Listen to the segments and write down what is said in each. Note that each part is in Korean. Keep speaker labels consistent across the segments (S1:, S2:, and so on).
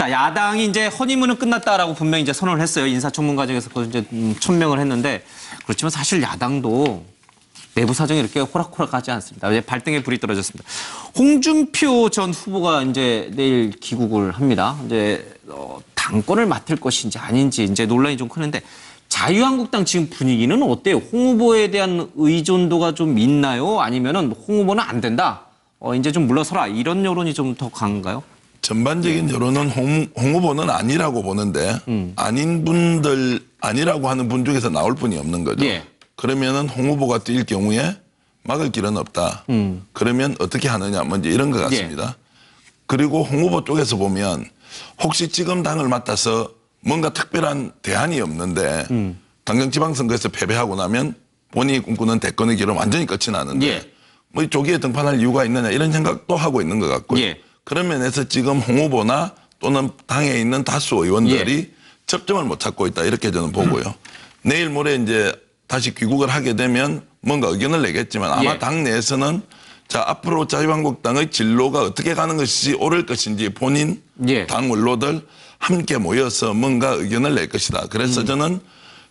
S1: 자, 야당이 이제 허니문은 끝났다라고 분명히 이제 선언을 했어요. 인사청문 과정에서 그걸 이제 천명을 했는데 그렇지만 사실 야당도 내부 사정이 이렇게 호락호락하지 않습니다. 이제 발등에 불이 떨어졌습니다. 홍준표 전 후보가 이제 내일 귀국을 합니다. 이제 당권을 맡을 것인지 아닌지 이제 논란이 좀 크는데 자유한국당 지금 분위기는 어때요? 홍 후보에 대한 의존도가 좀 있나요? 아니면은 홍 후보는 안 된다. 이제 좀 물러서라. 이런 여론이 좀 더 강한가요?
S2: 전반적인 여론은 홍 후보는 아니라고 보는데 아닌 분들 아니라고 하는 분 중에서 나올 분이 없는 거죠.
S1: 예.
S2: 그러면은 홍 후보가 뛸 경우에 막을 길은 없다. 그러면 어떻게 하느냐 먼저 이런 것 같습니다.
S1: 예.
S2: 그리고 홍 후보 쪽에서 보면 혹시 지금 당을 맡아서 뭔가 특별한 대안이 없는데 당장 지방선거에서 패배하고 나면 본인이 꿈꾸는 대권의 길은 완전히 끝이 나는데
S1: 예.
S2: 뭐 조기에 등판할 이유가 있느냐 이런 생각도 하고 있는 것 같고요.
S1: 예.
S2: 그런 면에서 지금 홍 후보나 또는 당에 있는 다수 의원들이
S1: 예.
S2: 접점을 못 찾고 있다 이렇게 저는 보고요. 내일 모레 이제 다시 귀국을 하게 되면 뭔가 의견을 내겠지만 아마
S1: 예.
S2: 당 내에서는 자 앞으로 자유한국당의 진로가 어떻게 가는 것이 옳을 것인지 본인
S1: 예.
S2: 당 원로들 함께 모여서 뭔가 의견을 낼 것이다. 그래서 저는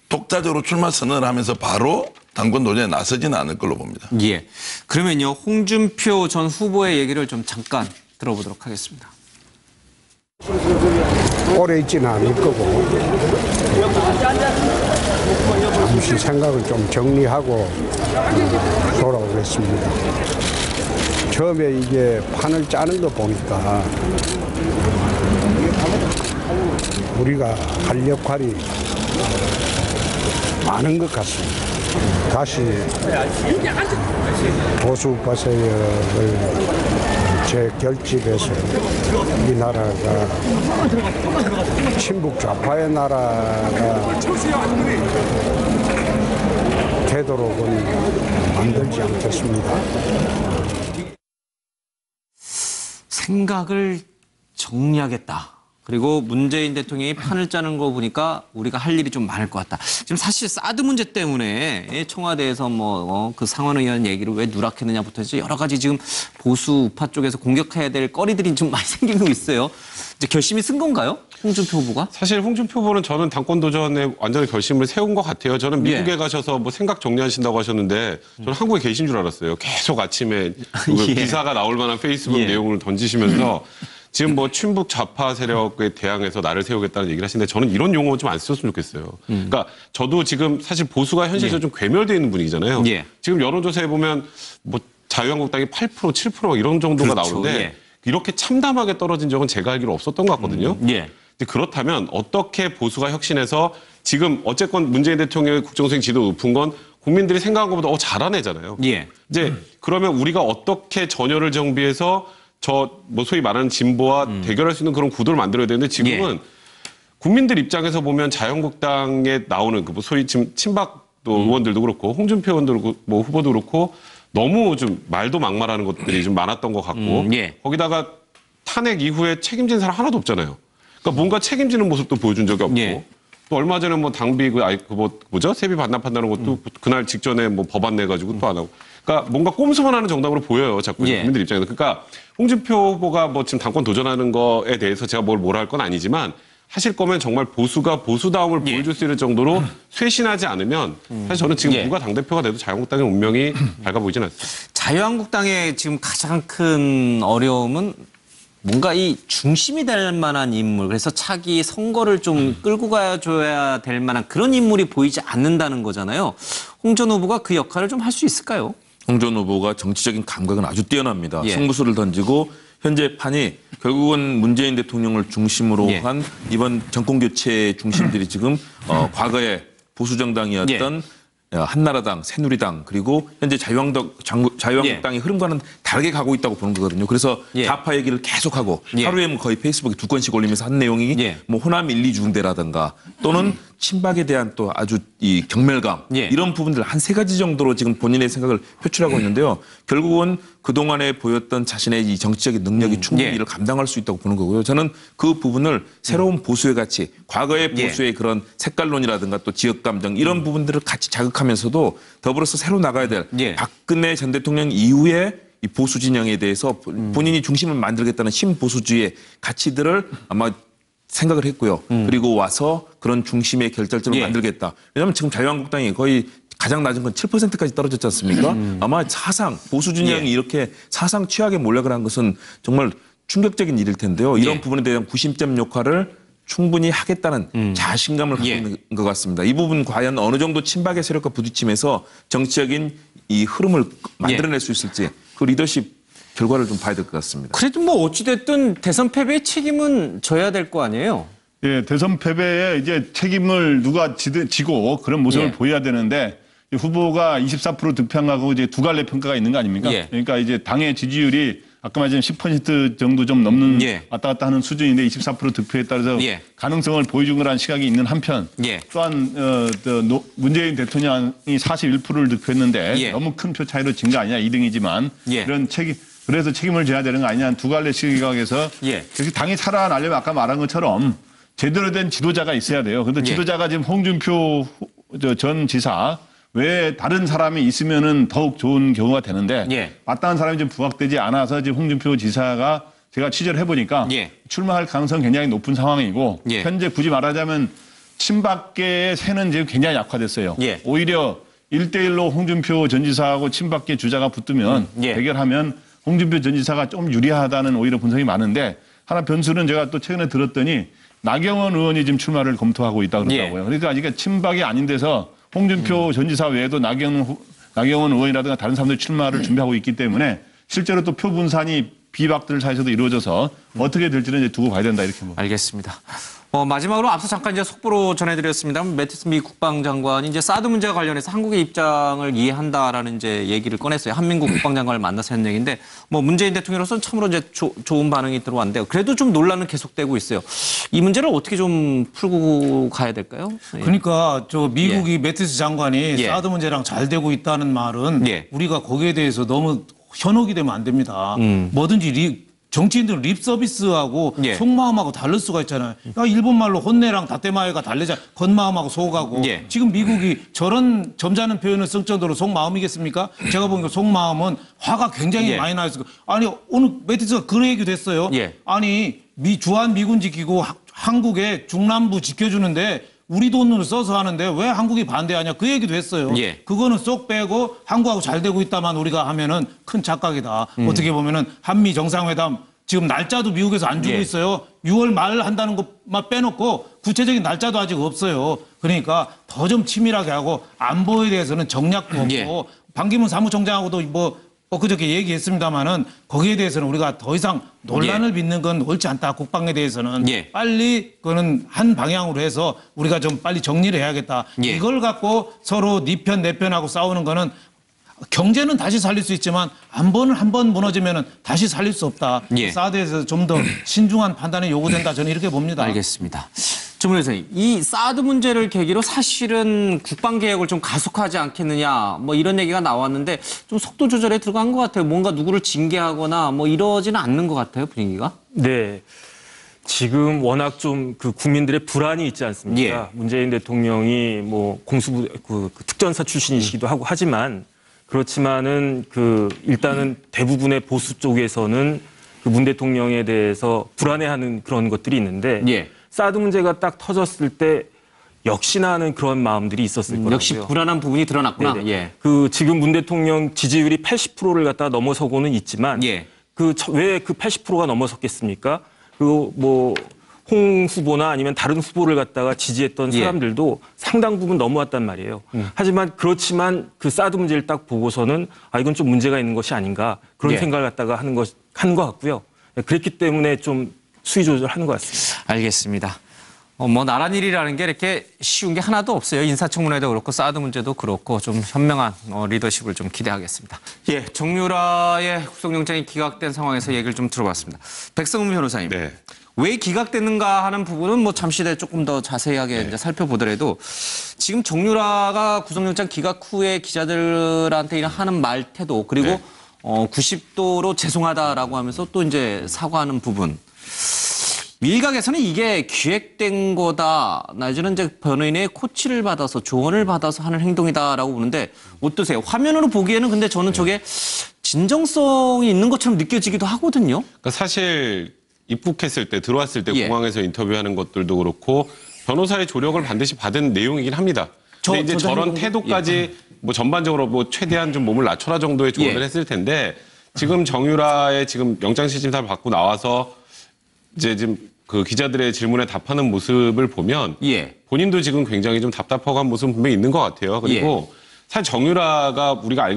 S2: 독자적으로 출마 선언을 하면서 바로 당권 도전에 나서지는 않을 걸로 봅니다.
S1: 예. 그러면요, 홍준표 전 후보의 얘기를 좀 잠깐 들어보도록 하겠습니다.
S3: 오래 있지는 않을 거고 잠시 생각을 좀 정리하고 돌아오겠습니다. 처음에 이게 판을 짜는 거 보니까 우리가 할 역할이 많은 것 같습니다. 다시 보수 파세력을 재결집해서 이 나라가 친북 좌파의 나라가 되도록은 만들지 않겠습니다.
S1: 생각을 정리하겠다. 그리고 문재인 대통령이 판을 짜는 거 보니까 우리가 할 일이 좀 많을 것 같다. 지금 사실 사드 문제 때문에 청와대에서 그 상원의원 얘기를 왜 누락했느냐부터 해서 여러 가지 지금 보수 우파 쪽에서 공격해야 될 거리들이 좀 많이 생기고 있어요. 이제 결심이 쓴 건가요? 홍준표 후보가?
S4: 사실 홍준표 후보는 저는 당권 도전에 완전히 결심을 세운 것 같아요. 저는 미국에 가셔서 뭐 생각 정리하신다고 하셨는데 저는 한국에 계신 줄 알았어요. 계속 아침에
S1: 예.
S4: 기사가 나올 만한 페이스북
S1: 예.
S4: 내용을 던지시면서 지금 뭐 친북 좌파 세력에 대항해서 나를 세우겠다는 얘기를 하시는데 저는 이런 용어 좀 안 쓰셨으면 좋겠어요. 그러니까 저도 지금 사실 보수가 현실적으로 좀 괴멸되어 있는 분위기잖아요.
S1: 예.
S4: 지금 여론조사에 보면 뭐 자유한국당이 8%, 7% 이런 정도가
S1: 그렇죠.
S4: 나오는데
S1: 예.
S4: 이렇게 참담하게 떨어진 적은 제가 알기로 없었던 것 같거든요.
S1: 예.
S4: 근데 그렇다면 어떻게 보수가 혁신해서 지금 어쨌건 문재인 대통령의 국정수행 지도 높은 건 국민들이 생각한 것보다 잘하네잖아요.
S1: 예.
S4: 이제 그러면 우리가 어떻게 전열을 정비해서 뭐 소위 말하는 진보와 대결할 수 있는 그런 구도를 만들어야 되는데 지금은 국민들 입장에서 보면 자유한국당에 나오는 그 뭐 소위 지금 친박 또 의원들도 그렇고 홍준표 의원도 그렇고 뭐 후보도 그렇고 너무 좀 말도 막말하는 것들이 좀 많았던 것 같고
S1: 예.
S4: 거기다가 탄핵 이후에 책임진 사람 하나도 없잖아요. 그러니까 뭔가 책임지는 모습도 보여준 적이 없고
S1: 예.
S4: 또 얼마 전에 뭐 당비 뭐죠 세비 반납한다는 것도 그날 직전에 뭐 법안 내가지고 또 안 하고. 그러니까 뭔가 꼼수만 하는 정당으로 보여요. 자꾸
S1: 예.
S4: 국민들 입장에서. 그러니까 홍준표 후보가 뭐 지금 당권 도전하는 거에 대해서 제가 뭐라 할 건 아니지만 하실 거면 정말 보수가 보수다움을 보여줄 수 있는 정도로 쇄신하지 않으면 사실 저는 지금 누가 당대표가 돼도 자유한국당의 운명이 밝아 보이진 않습니다.
S1: 자유한국당의 지금 가장 큰 어려움은 뭔가 이 중심이 될 만한 인물, 그래서 차기 선거를 좀 끌고 가줘야 될 만한 그런 인물이 보이지 않는다는 거잖아요. 홍 전 후보가 그 역할을 좀 할 수 있을까요?
S5: 홍 전 후보가 정치적인 감각은 아주 뛰어납니다.
S1: 예.
S5: 승부수를 던지고 현재 판이 결국은 문재인 대통령을 중심으로
S1: 예.
S5: 한 이번 정권교체의 중심들이 지금 과거에 보수정당이었던 한나라당, 새누리당 그리고 현재 자유한국당의 흐름과는 다르게 가고 있다고 보는 거거든요. 그래서
S1: 예.
S5: 좌파 얘기를 계속하고
S1: 예.
S5: 하루에 뭐 거의 페이스북에 2건씩 올리면서 한 내용이
S1: 예.
S5: 뭐 호남 1, 2중대라든가 또는 친박에 대한 또 아주 이 경멸감
S1: 예.
S5: 이런 부분들 한 3가지 정도로 지금 본인의 생각을 표출하고 있는데요. 결국은 그동안에 보였던 자신의 이 정치적인 능력이 충분히
S1: 예.
S5: 이를 감당할 수 있다고 보는 거고요. 저는 그 부분을 새로운 보수의 가치, 과거의 보수의 그런 색깔론이라든가 또 지역감정 이런 부분들을 같이 자극하면서도 더불어서 새로 나가야 될
S1: 예.
S5: 박근혜 전 대통령 이후에 이 보수 진영에 대해서 본인이 중심을 만들겠다는 신보수주의의 가치들을 아마 생각을 했고요. 그리고 와서 그런 중심의 결정점을
S1: 예.
S5: 만들겠다. 왜냐하면 지금 자유한국당이 거의 가장 낮은 건 7%까지 떨어졌지 않습니까? 아마 사상 보수 진영이
S1: 예.
S5: 이렇게 사상 최악의 몰락을 한 것은 정말 충격적인 일일 텐데요. 이런
S1: 예.
S5: 부분에 대한 구심점 역할을 충분히 하겠다는 자신감을 갖고
S1: 예.
S5: 있는 것 같습니다. 이 부분 과연 어느 정도 친박의 세력과 부딪히면서 정치적인 이 흐름을 만들어낼 수 있을지 그 리더십 결과를 좀 봐야 될 것 같습니다.
S1: 그래도 뭐 어찌됐든 대선 패배의 책임은 져야 될 거 아니에요?
S6: 예, 대선 패배에 이제 책임을 누가 지고 그런 모습을
S1: 예.
S6: 보여야 되는데 이 후보가 24% 득표하고 이제 두 갈래 평가가 있는 거 아닙니까?
S1: 예.
S6: 그러니까 이제 당의 지지율이 아까 말씀 10% 정도 좀 넘는
S1: 예.
S6: 왔다 갔다 하는 수준인데 24% 득표에 따라서
S1: 예.
S6: 가능성을 보여준 거라는 시각이 있는 한편
S1: 예.
S6: 또한 문재인 대통령이 41%를 득표했는데
S1: 예.
S6: 너무 큰 표 차이로 진 거 아니냐 2등이지만
S1: 예.
S6: 이런 그래서 책임을 져야 되는 거 아니냐 두 갈래 시각에서
S1: 예.
S6: 그래서 당이 살아나려면 아까 말한 것처럼 제대로 된 지도자가 있어야 돼요. 그런데
S1: 예.
S6: 지도자가 지금 홍준표 전 지사 외에 다른 사람이 있으면은 더욱 좋은 경우가 되는데
S1: 예.
S6: 마땅한 사람이 좀 부각되지 않아서 지금 홍준표 지사가 제가 취재를 해보니까
S1: 예.
S6: 출마할 가능성 굉장히 높은 상황이고
S1: 예.
S6: 현재 굳이 말하자면 친박계의 세는 지금 굉장히 약화됐어요.
S1: 예.
S6: 오히려 1대1로 홍준표 전 지사하고 친박계 주자가 붙으면
S1: 예.
S6: 대결하면 홍준표 전 지사가 좀 유리하다는 오히려 분석이 많은데 하나 변수는 제가 또 최근에 들었더니 나경원 의원이 지금 출마를 검토하고 있다 그러더라고요.
S1: 예.
S6: 그러니까 이게 친박이 아닌 데서 홍준표 전 지사 외에도 나경원 의원이라든가 다른 사람들이 출마를 준비하고 있기 때문에 실제로 또 표 분산이 비박들 사이에서도 이루어져서 어떻게 될지는 이제 두고 봐야 된다 이렇게 봅니다.
S1: 알겠습니다. 마지막으로 앞서 잠깐 이제 속보로 전해드렸습니다. 매티스 미 국방장관이 이제 사드 문제와 관련해서 한국의 입장을 이해한다라는 이제 얘기를 꺼냈어요. 한민국 국방장관을 만나서 한 얘기인데 뭐 문재인 대통령으로서는 참으로 이제 좋은 반응이 들어왔는데요. 그래도 좀 논란은 계속되고 있어요. 이 문제를 어떻게 좀 풀고 가야 될까요? 예.
S7: 그러니까 저 미국이 매티스 장관이
S1: 예.
S7: 사드 문제랑 잘 되고 있다는 말은
S1: 예.
S7: 우리가 거기에 대해서 너무 현혹이 되면 안 됩니다. 뭐든지 정치인들은 립 서비스하고
S1: 예.
S7: 속마음하고 다를 수가 있잖아요. 야, 일본 말로 혼내랑 다테마에가 다르잖아요. 겉마음하고 속하고.
S1: 예.
S7: 지금 미국이 저런 점잖은 표현을 쓸 정도로 속마음이겠습니까? 제가 보니까 속마음은 화가 굉장히
S1: 예.
S7: 많이 나 있어요. 아니 오늘 매티스가 그런 얘기도 했어요.
S1: 예.
S7: 아니 주한 미군 지키고 한국의 중남부 지켜주는데 우리 돈으로 써서 하는데 왜 한국이 반대하냐 그 얘기도 했어요.
S1: 예.
S7: 그거는 쏙 빼고 한국하고 잘 되고 있다만 우리가 하면은 큰 착각이다. 어떻게 보면은 한미 정상회담 지금 날짜도 미국에서 안 주고
S1: 예.
S7: 있어요. 6월 말 한다는 것만 빼놓고 구체적인 날짜도 아직 없어요. 그러니까 더 좀 치밀하게 하고 안보에 대해서는 정략도 없고
S1: 예.
S7: 반기문 사무총장하고도 뭐 엊그저께 얘기했습니다마는 거기에 대해서는 우리가 더 이상 논란을 빚는 건 옳지 않다. 국방에 대해서는
S1: 예.
S7: 빨리 그거는 한 방향으로 해서 우리가 좀 빨리 정리를 해야겠다.
S1: 예.
S7: 이걸 갖고 서로 네 편 내 편하고 싸우는 거는 경제는 다시 살릴 수 있지만 안보는 한 번 무너지면은 다시 살릴 수 없다.
S1: 예.
S7: 사드에서 좀 더 신중한 판단이 요구된다. 저는 이렇게 봅니다.
S1: 알겠습니다. 정문 교수님, 이 사드 문제를 계기로 사실은 국방개혁을 좀 가속하지 않겠느냐, 뭐 이런 얘기가 나왔는데 좀 속도 조절에 들어간 것 같아요. 뭔가 누구를 징계하거나 뭐 이러지는 않는 것 같아요, 분위기가.
S8: 네. 지금 워낙 좀 그 국민들의 불안이 있지 않습니까?
S1: 예.
S8: 문재인 대통령이 뭐 공수부 그 특전사 출신이시기도 하고 하지만 그렇지만은 일단은 대부분의 보수 쪽에서는 그 문 대통령에 대해서 불안해하는 그런 것들이 있는데
S1: 예.
S8: 사드 문제가 딱 터졌을 때 역시나 하는 그런 마음들이 있었을 거라고요.
S1: 역시 불안한 부분이 드러났구나.
S8: 네네.
S1: 예.
S8: 지금 문 대통령 지지율이 80%를 갖다 넘어서고는 있지만
S1: 예.
S8: 왜 그 80%가 넘어섰겠습니까? 홍 후보나 아니면 다른 후보를 갖다가 지지했던
S1: 예.
S8: 사람들도 상당 부분 넘어왔단 말이에요. 하지만 그렇지만 그 사드 문제를 딱 보고서는 이건 좀 문제가 있는 것이 아닌가 그런
S1: 예.
S8: 생각을 갖다가 한 것 같고요. 그랬기 때문에 좀 수위 조절하는 것 같습니다.
S1: 알겠습니다. 뭐 나란 일이라는 게 이렇게 쉬운 게 하나도 없어요. 인사청문회도 그렇고 사드 문제도 그렇고 좀 현명한 리더십을 좀 기대하겠습니다. 예, 정유라의 구속영장이 기각된 상황에서 얘기를 좀 들어봤습니다. 백성문 변호사님.
S4: 네.
S1: 왜 기각됐는가 하는 부분은 뭐 잠시 후에 조금 더 자세하게 이제 살펴보더라도 지금 정유라가 구속영장 기각 후에 기자들한테 하는 말 태도 그리고
S4: 네.
S1: 90도로 죄송하다라고 하면서 또 이제 사과하는 부분. 일각에서는 이게 기획된 거다. 내지는 이제 변호인의 코치를 받아서 조언을 받아서 하는 행동이다라고 보는데 어떠세요? 화면으로 보기에는 근데 저는 저게 진정성이 있는 것처럼 느껴지기도 하거든요.
S4: 그러니까 사실 입국했을 때 들어왔을 때
S1: 예.
S4: 공항에서 인터뷰하는 것들도 그렇고 변호사의 조력을 반드시 받은 내용이긴 합니다. 근데 이제 저런 태도까지 뭐 전반적으로 뭐 최대한 좀 몸을 낮춰라 정도의 조언을
S1: 예.
S4: 했을 텐데 지금 정유라의 지금 영장실질심사를 받고 나와서 이제 지금 그 기자들의 질문에 답하는 모습을 보면
S1: 예.
S4: 본인도 지금 굉장히 좀 답답하고 한 모습은 분명히 있는 것 같아요. 그리고 사실 정유라가 우리가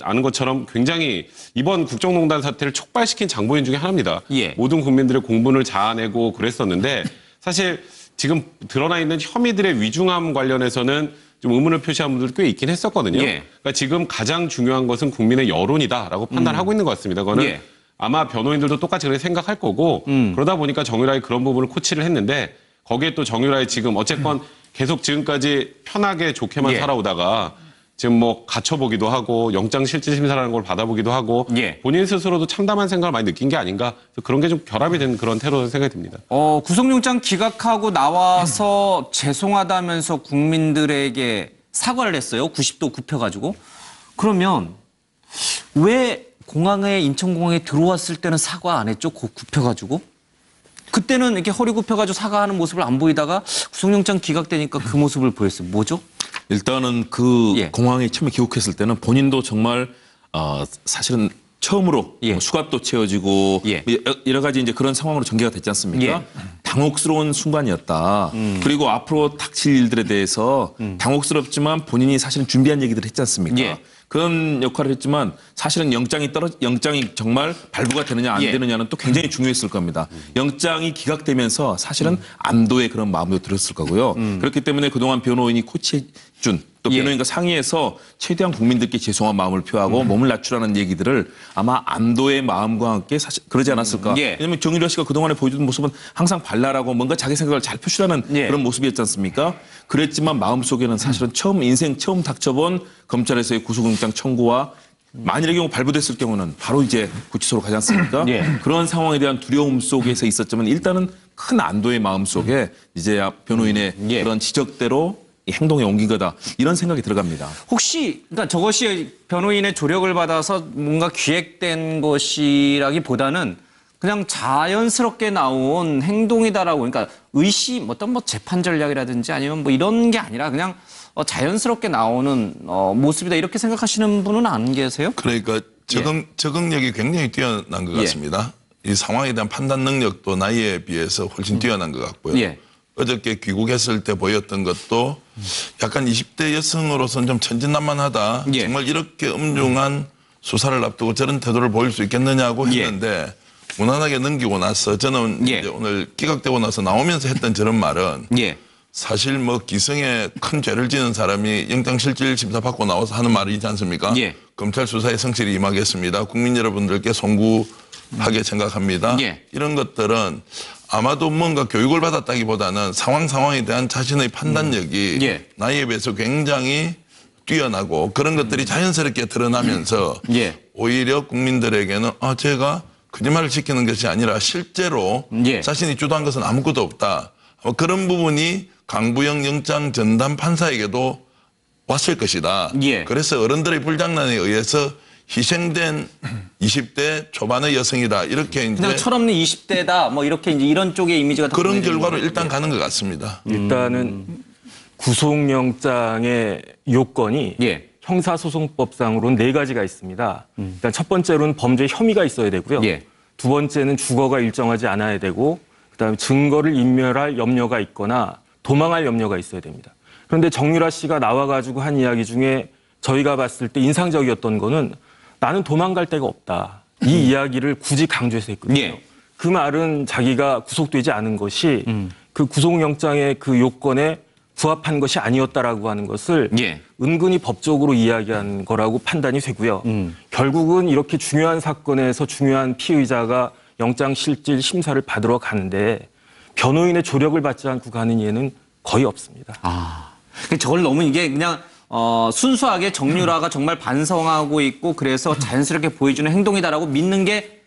S4: 아는 것처럼 굉장히 이번 국정농단 사태를 촉발시킨 장본인 중에 하나입니다.
S1: 예.
S4: 모든 국민들의 공분을 자아내고 그랬었는데 사실 지금 드러나 있는 혐의들의 위중함 관련해서는 좀 의문을 표시한 분들도 꽤 있긴 했었거든요.
S1: 예.
S4: 그러니까 지금 가장 중요한 것은 국민의 여론이다라고 판단하고 있는 것 같습니다. 그거는
S1: 예.
S4: 아마 변호인들도 똑같이 그렇게 생각할 거고 그러다 보니까 정유라의 그런 부분을 코치를 했는데 거기에 또 정유라의 지금 어쨌건 계속 지금까지 편하게 좋게만
S1: 예.
S4: 살아오다가 지금 뭐 갇혀보기도 하고 영장실질심사라는 걸 받아보기도 하고
S1: 예.
S4: 본인 스스로도 참담한 생각을 많이 느낀 게 아닌가 그런 게 좀 결합이 된 그런 테러라는 생각이 듭니다.
S1: 구속영장 기각하고 나와서 죄송하다면서 국민들에게 사과를 했어요. 90도 굽혀가지고. 그러면 왜 공항에 인천공항에 들어왔을 때는 사과 안 했죠? 굽혀가지고. 그때는 이렇게 허리 굽혀가지고 사과하는 모습을 안 보이다가 구속영장 기각되니까 그 모습을 보였어요. 뭐죠?
S5: 일단은 그
S1: 예.
S5: 공항에 처음에 귀국했을 때는 본인도 정말 사실은 처음으로
S1: 예.
S5: 뭐 수갑도 채워지고
S1: 예.
S5: 여러 가지 이제 그런 상황으로 전개가 됐지 않습니까?
S1: 예.
S5: 당혹스러운 순간이었다. 그리고 앞으로 닥칠 일들에 대해서 당혹스럽지만 본인이 사실은 준비한 얘기들을 했지 않습니까?
S1: 예.
S5: 그런 역할을 했지만 사실은 영장이 정말 발부가 되느냐 안
S1: 예.
S5: 되느냐는 또 굉장히 중요했을 겁니다. 영장이 기각되면서 사실은 안도의 그런 마음도 들었을 거고요. 그렇기 때문에 그동안 변호인이 코치해준 또
S1: 예.
S5: 변호인과 상의해서 최대한 국민들께 죄송한 마음을 표하고 몸을 낮추라는 얘기들을 아마 안도의 마음과 함께 사실 그러지 않았을까.
S1: 예.
S5: 왜냐하면 정유라 씨가 그동안에 보여준 모습은 항상 발랄하고 뭔가 자기 생각을 잘 표출하는
S1: 예.
S5: 그런 모습이었지 않습니까? 그랬지만 마음속에는 사실은 인생 처음 닥쳐본 검찰에서의 구속영장 청구와 만일의 경우 발부됐을 경우는 바로 이제 구치소로 가지 않습니까?
S1: 예.
S5: 그런 상황에 대한 두려움 속에서 있었지만 일단은 큰 안도의 마음 속에 이제 변호인의
S1: 예.
S5: 그런 지적대로 이 행동에 옮긴 거다. 이런 생각이 들어갑니다.
S1: 혹시 그러니까 저것이 변호인의 조력을 받아서 뭔가 기획된 것이라기보다는 그냥 자연스럽게 나온 행동이다라고 그러니까 의심 어떤 뭐 재판 전략이라든지 아니면 뭐 이런 게 아니라 그냥 자연스럽게 나오는 모습이다 이렇게 생각하시는 분은 안 계세요?
S2: 그러니까 적응력이 굉장히 뛰어난 것
S1: 예.
S2: 같습니다. 이 상황에 대한 판단 능력도 나이에 비해서 훨씬 뛰어난 것 같고요.
S1: 예.
S2: 어저께 귀국했을 때 보였던 것도 약간 20대 여성으로서는 좀 천진난만하다.
S1: 예.
S2: 정말 이렇게 엄중한 수사를 앞두고 저런 태도를 보일 수 있겠느냐고 했는데 무난하게 넘기고 나서 저는
S1: 예.
S2: 이제 오늘 기각되고 나서 나오면서 했던 저런 말은
S1: 예.
S2: 사실 뭐 기성에 큰 죄를 지는 사람이 영장실질심사 받고 나와서 하는 말이지 않습니까?
S1: 예.
S2: 검찰 수사에 성실히 임하겠습니다. 국민 여러분들께 송구하게 생각합니다.
S1: 예.
S2: 이런 것들은 아마도 뭔가 교육을 받았다기보다는 상황에 대한 자신의 판단력이
S1: 예.
S2: 나이에 비해서 굉장히 뛰어나고 그런 것들이 자연스럽게 드러나면서
S1: 예.
S2: 오히려 국민들에게는 제가 거짓말을 지키는 것이 아니라 실제로
S1: 예.
S2: 자신이 주도한 것은 아무것도 없다. 그런 부분이 강부영 영장 전담 판사에게도 왔을 것이다.
S1: 예.
S2: 그래서 어른들의 불장난에 의해서 희생된 20대 초반의 여성이다. 이렇게 이제
S1: 그냥 철없는 20대다 뭐 이렇게 이제 이런 쪽의 이미지가 더
S2: 그런
S1: 보여지는
S2: 결과로
S1: 거예요.
S2: 일단 가는 것 같습니다.
S8: 일단은 구속영장의 요건이
S1: 예.
S8: 형사소송법상으로는 4가지가 있습니다. 일단 첫 번째로는 범죄 혐의가 있어야 되고요.
S1: 예.
S8: 두 번째는 주거가 일정하지 않아야 되고 그다음에 증거를 인멸할 염려가 있거나 도망할 염려가 있어야 됩니다. 그런데 정유라 씨가 나와가지고 한 이야기 중에 저희가 봤을 때 인상적이었던 거는 나는 도망갈 데가 없다. 이 이야기를 굳이 강조해서 했거든요.
S1: 예.
S8: 그 말은 자기가 구속되지 않은 것이 그 구속영장의 그 요건에 부합한 것이 아니었다라고 하는 것을
S1: 예.
S8: 은근히 법적으로 이야기한 거라고 판단이 되고요. 결국은 이렇게 중요한 사건에서 중요한 피의자가 영장실질 심사를 받으러 가는데 변호인의 조력을 받지 않고 가는 예는 거의 없습니다.
S1: 저걸 너무 이게 그냥 순수하게 정유라가 정말 반성하고 있고 그래서 자연스럽게 보여주는 행동이다라고 믿는 게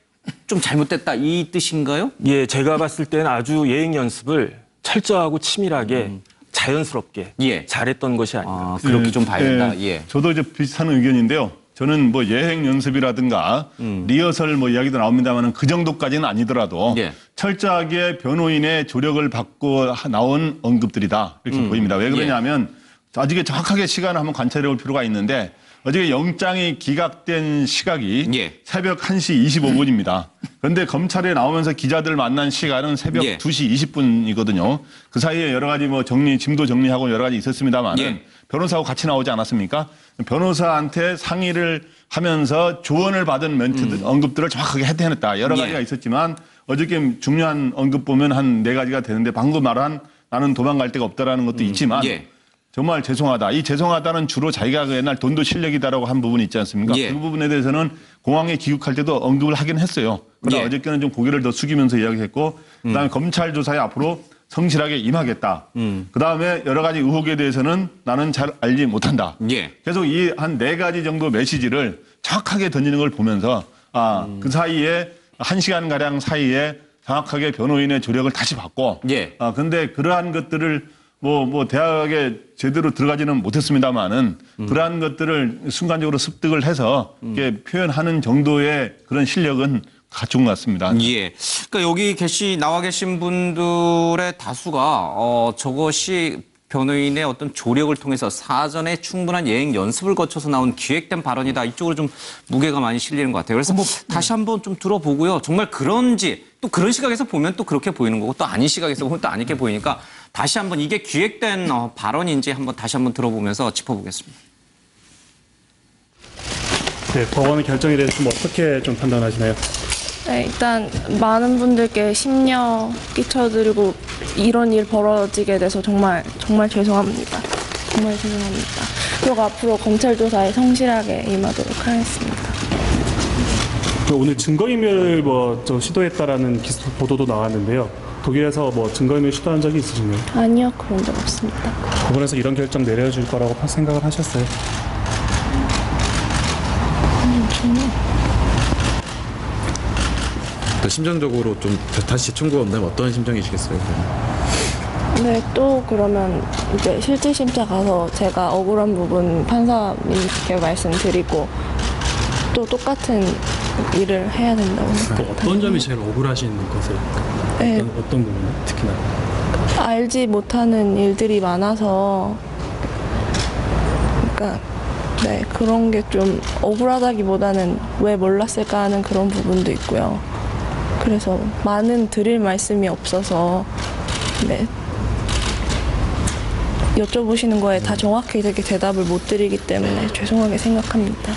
S1: 좀 잘못됐다 이 뜻인가요?
S8: 예, 제가 봤을 때는 아주 예행 연습을 철저하고 치밀하게 자연스럽게
S1: 예.
S8: 잘했던 것이 아닌가.
S1: 그렇게 좀 봐야 된다. 예.
S6: 저도 이제 비슷한 의견인데요. 저는 뭐 예행 연습이라든가 리허설 뭐 이야기도 나옵니다만은 그 정도까지는 아니더라도
S1: 예.
S6: 철저하게 변호인의 조력을 받고 나온 언급들이다 이렇게 보입니다. 왜 그러냐면 아직에 정확하게 시간을 한번 관찰해 볼 필요가 있는데 어저께 영장이 기각된 시각이
S1: 예.
S6: 새벽 1시 25분입니다. 그런데 검찰에 나오면서 기자들 만난 시간은 새벽
S1: 예.
S6: 2시 20분이거든요. 그 사이에 여러 가지 뭐 짐도 정리하고 여러 가지 있었습니다만은
S1: 예.
S6: 변호사하고 같이 나오지 않았습니까? 변호사한테 상의를 하면서 조언을 받은 멘트들, 언급들을 정확하게 해냈다. 여러 가지가
S1: 예.
S6: 있었지만 어저께 중요한 언급 보면 한 4가지가 되는데 방금 말한 나는 도망갈 데가 없다라는 것도 있지만
S1: 예.
S6: 정말 죄송하다. 이 죄송하다는 주로 자기가 옛날 돈도 실력이다라고 한 부분이 있지 않습니까?
S1: 예.
S6: 그 부분에 대해서는 공항에 귀국할 때도 언급을 하긴 했어요. 그러나
S1: 예.
S6: 어저께는 좀 고개를 더 숙이면서 이야기했고 그다음에 검찰 조사에 앞으로 성실하게 임하겠다. 그다음에 여러 가지 의혹에 대해서는 나는 잘 알지 못한다.
S1: 예.
S6: 계속 이 한 4가지 정도 메시지를 정확하게 던지는 걸 보면서 그 사이에 1시간가량 사이에 정확하게 변호인의 조력을 다시 받고
S1: 예.
S6: 근데 그러한 것들을 뭐 대학에 제대로 들어가지는 못했습니다만은 그러한 것들을 순간적으로 습득을 해서 이렇게 표현하는 정도의 그런 실력은 갖춘 것 같습니다.
S1: 예. 그러니까 여기 나와 계신 분들의 다수가 저것이 변호인의 어떤 조력을 통해서 사전에 충분한 예행 연습을 거쳐서 나온 기획된 발언이다. 이쪽으로 좀 무게가 많이 실리는 것 같아요. 그래서 다시 한번 좀 들어보고요. 정말 그런지 또 그런 시각에서 보면 또 그렇게 보이는 거고 또 아닌 시각에서 보면 또 아니게 보이니까 다시 한번 이게 기획된 발언인지 다시 한번 들어보면서 짚어보겠습니다.
S9: 네, 법원의 결정에 대해서 좀 어떻게 좀 판단하시나요?
S10: 네, 일단 많은 분들께 심려 끼쳐드리고 이런 일 벌어지게 돼서 정말 죄송합니다. 정말 죄송합니다. 그리고 앞으로 검찰 조사에 성실하게 임하도록 하겠습니다.
S9: 오늘 증거인멸을 시도했다라는 보도도 나왔는데요. 독일에서 증거인멸 시도한 적이 있으신가요?
S10: 아니요, 그런 적 없습니다.
S9: 법원에서 이런 결정 내려줄 거라고 생각을 하셨어요?
S10: 전혀.
S11: 심정적으로 좀 다시 재청구가 온다면 어떤 심정이시겠어요?
S10: 네, 또 그러면 이제 실질심사 가서 제가 억울한 부분 판사님께 말씀드리고 또 똑같은 일을 해야 된다고 생각합니다.
S9: 어떤 점이 제일 억울하신 것을?
S10: 네.
S9: 어떤 부분이 특히나?
S10: 알지 못하는 일들이 많아서 그러니까 네, 그런 게 좀 억울하다기보다는 왜 몰랐을까 하는 그런 부분도 있고요. 그래서 많은 드릴 말씀이 없어서 네, 여쭤보시는 거에 다 정확히 되게 대답을 못 드리기 때문에 죄송하게 생각합니다.